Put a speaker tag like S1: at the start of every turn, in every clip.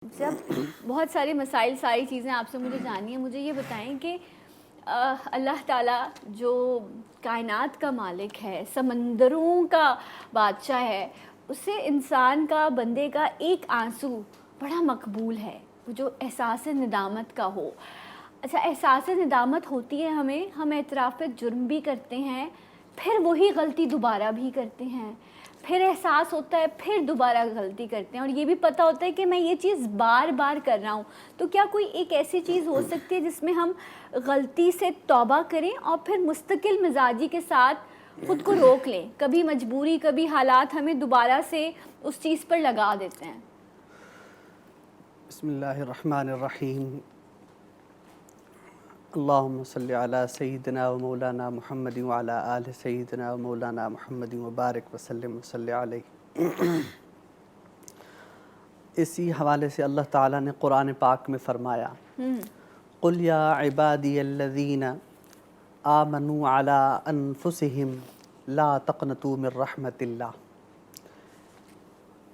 S1: جب بہت سارے مسائل، ساری چیزیں آپ سے مجھے جاننی ہیں، مجھے یہ بتائیں کہ اللہ تعالیٰ جو کائنات کا مالک ہے، سمندروں کا بادشاہ ہے، اسے انسان کا، بندے کا ایک آنسو بڑا مقبول ہے، وہ جو احساس ندامت کا ہو۔ اچھا، احساس ندامت ہوتی ہے ہمیں، ہم اعتراف جرم بھی کرتے ہیں، پھر وہی غلطی دوبارہ بھی کرتے ہیں، پھر احساس ہوتا ہے، پھر دوبارہ غلطی کرتے ہیں، اور یہ بھی پتہ ہوتا ہے کہ میں یہ چیز بار بار کر رہا ہوں۔ تو کیا کوئی ایک ایسی چیز ہو سکتی ہے جس میں ہم غلطی سے توبہ کریں اور پھر مستقل مزاجی کے ساتھ خود کو روک لیں؟ کبھی مجبوری، کبھی حالات ہمیں دوبارہ سے اس چیز پر لگا دیتے ہیں۔
S2: بسم اللہ الرحمن الرحیم۔ اللہم صلی علی سیدنا و مولانا محمد وعلی آل سیدنا و مولانا محمد وبارک وسلم وصلی علیہ۔ اسی حوالے سے اللہ تعالیٰ نے قرآن پاک میں فرمایا، قُلْ یا عبادی الذین آمنوا علی انفسہم لا تقنطوا من رحمت اللہ۔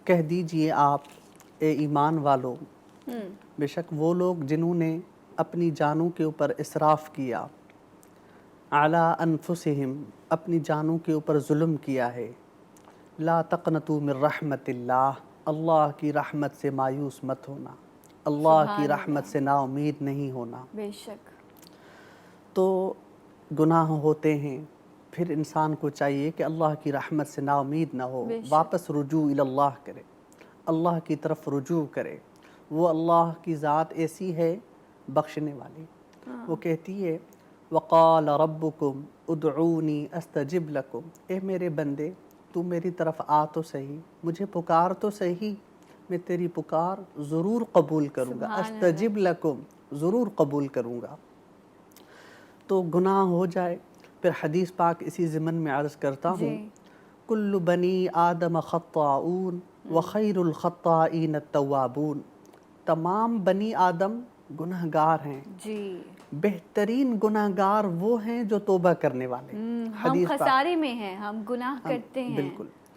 S2: کہہ دیجئے آپ اے ایمان والو، بے شک وہ لوگ جنہوں نے اپنی جانوں کے اوپر اسراف کیا، علی انفسہم، اپنی جانوں کے اوپر ظلم کیا ہے، لا تقنطوا من رحمت اللہ، اللہ کی رحمت سے مایوس مت ہونا، اللہ کی رحمت سے نا امید نہیں ہونا۔
S1: بے شک
S2: تو گناہ ہوتے ہیں، پھر انسان کو چاہیے کہ اللہ کی رحمت سے نا امید نہ ہو، واپس رجوع اللہ کرے، اللہ کی طرف رجوع کرے۔ وہ اللہ کی ذات ایسی ہے بخشنے والی، وہ کہتی ہے وَقَالَ رَبُّكُمْ اُدْعُونِي أَسْتَجِبْ لَكُمْ، اے میرے بندے تو میری طرف آ تو صحیح، مجھے پکار تو صحیح، میں تیری پکار ضرور قبول کروں گا، أَسْتَجِبْ لَكُمْ، ضرور قبول کروں گا۔ تو گناہ ہو جائے، پھر حدیث پاک اسی ضمن میں عرض کرتا ہوں، کل بنی آدم خطاؤون وخیر الخطائین التوابون، تمام بنی آدم گنہگار ہیں، بہترین گنہگار وہ ہیں جو توبہ کرنے والے۔
S1: ہم خسارے میں ہیں، ہم گناہ کرتے ہیں۔
S2: بالکل۔